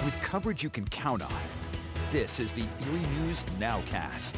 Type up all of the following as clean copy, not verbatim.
with coverage you can count on. This is the Erie News NOWCAST.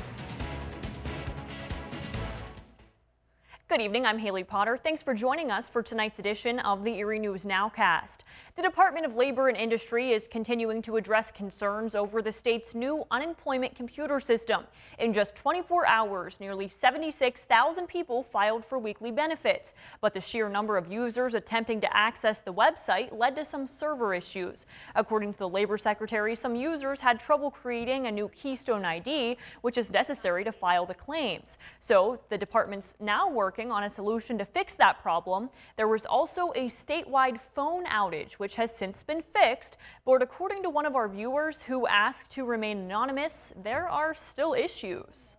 Good evening, I'm Haley Potter. Thanks for joining us for tonight's edition of the Erie News NOWCAST. The Department of Labor and Industry is continuing to address concerns over the state's new unemployment computer system. In just 24 hours, nearly 76,000 people filed for weekly benefits. But the sheer number of users attempting to access the website led to some server issues. According to the Labor Secretary, some users had trouble creating a new Keystone ID, which is necessary to file the claims. So the department's now working on a solution to fix that problem. There was also a statewide phone outage, which has since been fixed, but according to one of our viewers who asked to remain anonymous, there are still issues.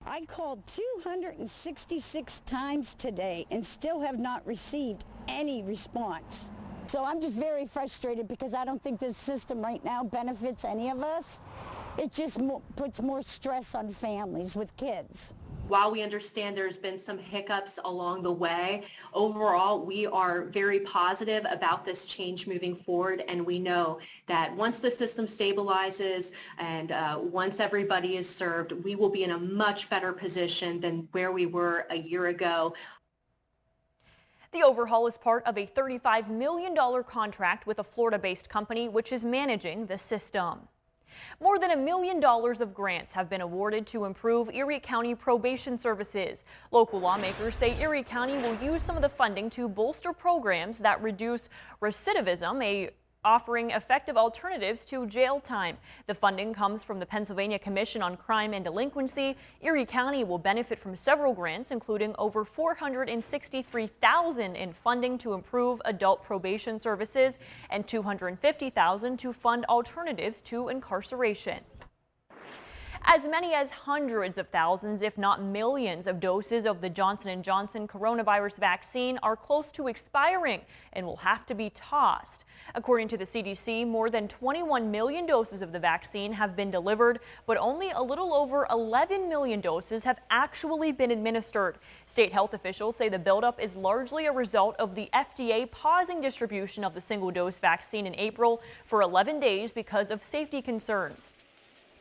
I called 266 times today and still have not received any response. So I'm just very frustrated because I don't think this system right now benefits any of us. It just puts more stress on families with kids. While we understand there's been some hiccups along the way, overall, we are very positive about this change moving forward, and we know that once the system stabilizes and once everybody is served, we will be in a much better position than where we were a year ago. The overhaul is part of a $35 million contract with a Florida-based company which is managing the system. More than $1 million of grants have been awarded to improve Erie County probation services. Local lawmakers say Erie County will use some of the funding to bolster programs that reduce recidivism, offering effective alternatives to jail time. The funding comes from the Pennsylvania Commission on Crime and Delinquency. Erie County will benefit from several grants, including over $463,000 in funding to improve adult probation services and $250,000 to fund alternatives to incarceration. As many as hundreds of thousands, if not millions, of doses of the Johnson & Johnson coronavirus vaccine are close to expiring and will have to be tossed. According to the CDC, more than 21 million doses of the vaccine have been delivered, but only a little over 11 million doses have actually been administered. State health officials say the buildup is largely a result of the FDA pausing distribution of the single-dose vaccine in April for 11 days because of safety concerns.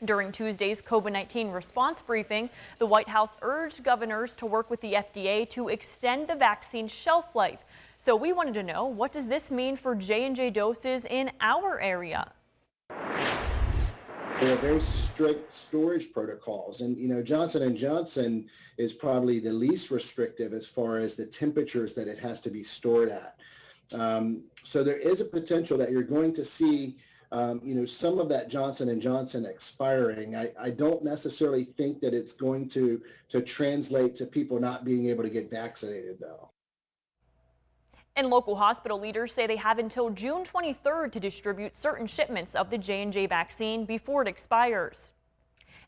During Tuesday's COVID-19 response briefing, the White House urged governors to work with the FDA to extend the vaccine shelf life. So we wanted to know, what does this mean for J&J doses in our area? There are very strict storage protocols, and Johnson & Johnson is probably the least restrictive as far as the temperatures that it has to be stored at. So there is a potential that you're going to see some of that Johnson & Johnson expiring. I don't necessarily think that it's going to translate to people not being able to get vaccinated, though. And local hospital leaders say they have until June 23rd to distribute certain shipments of the J&J vaccine before it expires.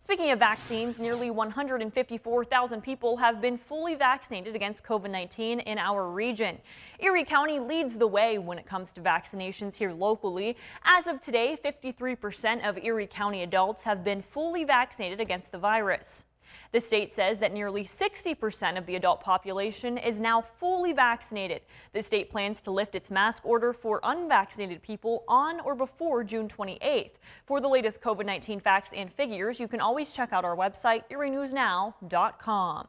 Speaking of vaccines, nearly 154,000 people have been fully vaccinated against COVID-19 in our region. Erie County leads the way when it comes to vaccinations here locally. As of today, 53% of Erie County adults have been fully vaccinated against the virus. The state says that nearly 60% of the adult population is now fully vaccinated. The state plans to lift its mask order for unvaccinated people on or before June 28th. For the latest COVID-19 facts and figures, you can always check out our website, erienewsnow.com.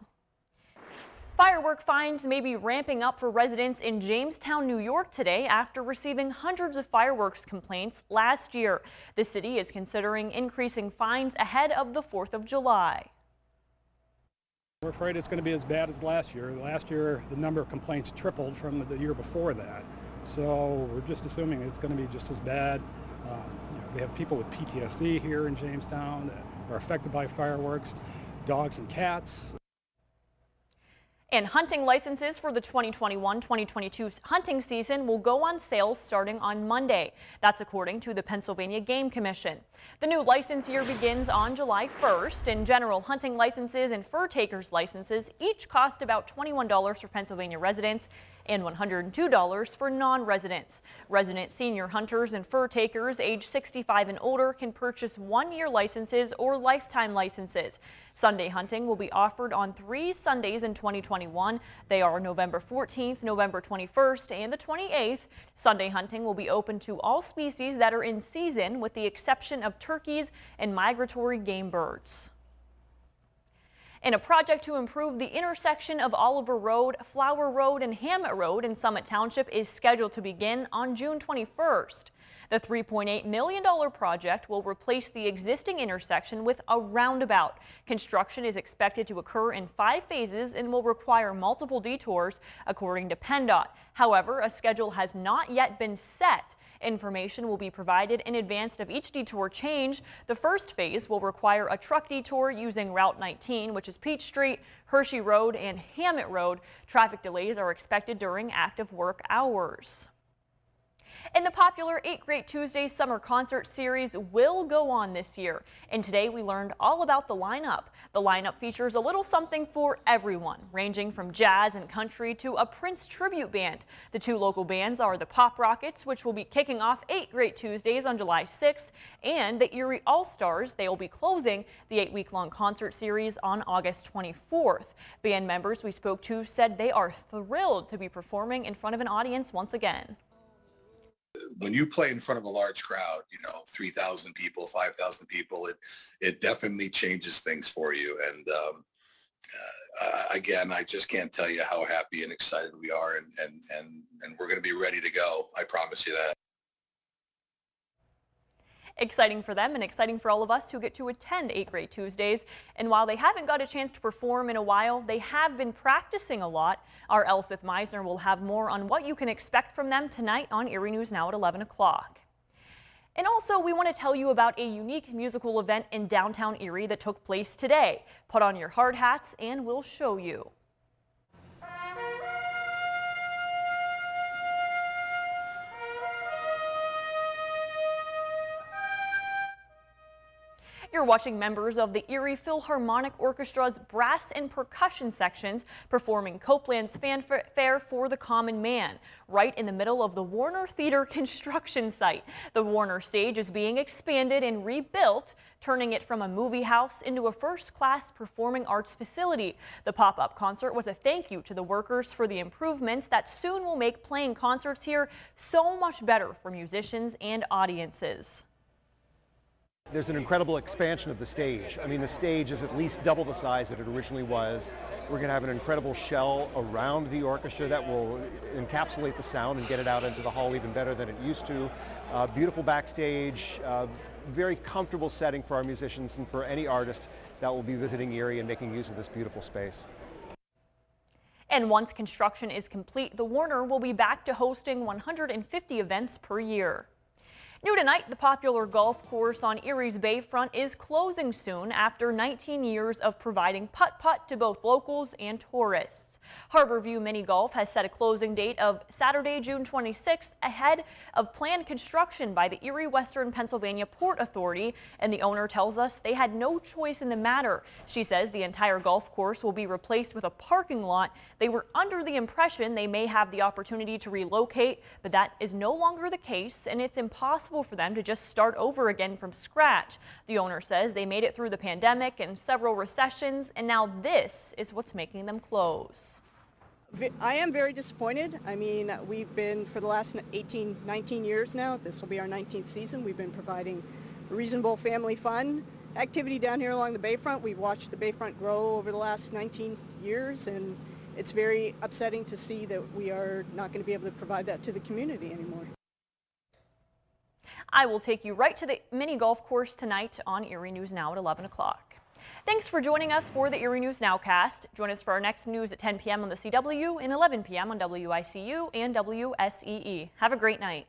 Firework fines may be ramping up for residents in Jamestown, New York today after receiving hundreds of fireworks complaints last year. The city is considering increasing fines ahead of the 4th of July. We're afraid it's going to be as bad as last year. Last year, the number of complaints tripled from the year before that. So we're just assuming it's going to be just as bad. We have people with PTSD here in Jamestown that are affected by fireworks, dogs and cats. And hunting licenses for the 2021-2022 hunting season will go on sale starting on Monday. That's according to the Pennsylvania Game Commission. The new license year begins on July 1st, and general hunting licenses and fur takers licenses each cost about $21 for Pennsylvania residents and $102 for non-residents. Resident senior hunters and fur takers age 65 and older can purchase one-year licenses or lifetime licenses. Sunday hunting will be offered on 3 Sundays in 2021. 2021. They are November 14th, November 21st, and the 28th. Sunday hunting will be open to all species that are in season, with the exception of turkeys and migratory game birds. In a project to improve the intersection of Oliver Road, Flower Road, and Hammett Road in Summit Township is scheduled to begin on June 21st. The $3.8 million project will replace the existing intersection with a roundabout. Construction is expected to occur in 5 phases and will require multiple detours, according to PennDOT. However, a schedule has not yet been set. Information will be provided in advance of each detour change. The first phase will require a truck detour using Route 19, which is Peach Street, Hershey Road, and Hammett Road. Traffic delays are expected during active work hours. And the popular 8 Great Tuesdays summer concert series will go on this year. And today we learned all about the lineup. The lineup features a little something for everyone, ranging from jazz and country to a Prince tribute band. The 2 local bands are the Pop Rockets, which will be kicking off 8 Great Tuesdays on July 6th, and the Erie All-Stars. They will be closing the 8-week-long concert series on August 24th. Band members we spoke to said they are thrilled to be performing in front of an audience once again. When you play in front of a large crowd, 3,000 people, 5,000 people, it definitely changes things for you. And again, I just can't tell you how happy and excited we are, and we're going to be ready to go. I promise you that. Exciting for them and exciting for all of us who get to attend 8 Great Tuesdays. And while they haven't got a chance to perform in a while, they have been practicing a lot. Our Elspeth Meisner will have more on what you can expect from them tonight on Erie News Now at 11 o'clock. And also, we want to tell you about a unique musical event in downtown Erie that took place today. Put on your hard hats and we'll show you. You're watching members of the Erie Philharmonic Orchestra's brass and percussion sections performing Copeland's fanfare for the common man, right in the middle of the Warner Theater construction site. The Warner stage is being expanded and rebuilt, turning it from a movie house into a first-class performing arts facility. The pop-up concert was a thank you to the workers for the improvements that soon will make playing concerts here so much better for musicians and audiences. There's an incredible expansion of the stage. I mean, the stage is at least double the size that it originally was. We're going to have an incredible shell around the orchestra that will encapsulate the sound and get it out into the hall even better than it used to. Beautiful backstage, very comfortable setting for our musicians and for any artist that will be visiting Erie and making use of this beautiful space. And once construction is complete, the Warner will be back to hosting 150 events per year. New tonight, the popular golf course on Erie's Bayfront is closing soon after 19 years of providing putt-putt to both locals and tourists. Harborview Mini Golf has set a closing date of Saturday, June 26th, ahead of planned construction by the Erie Western Pennsylvania Port Authority, and the owner tells us they had no choice in the matter. She says the entire golf course will be replaced with a parking lot. They were under the impression they may have the opportunity to relocate, but that is no longer the case, and it's impossible for them to just start over again from scratch. The owner says they made it through the pandemic and several recessions, and now this is what's making them close. I am very disappointed. I mean, we've been, for the last 19 years now, this will be our 19th season, we've been providing reasonable family fun activity down here along the Bayfront. We've watched the Bayfront grow over the last 19 years, and it's very upsetting to see that we are not going to be able to provide that to the community anymore. I will take you right to the mini golf course tonight on Erie News Now at 11 o'clock. Thanks for joining us for the Erie News Nowcast. Join us for our next news at 10 p.m. on the CW and 11 p.m. on WICU and WSEE. Have a great night.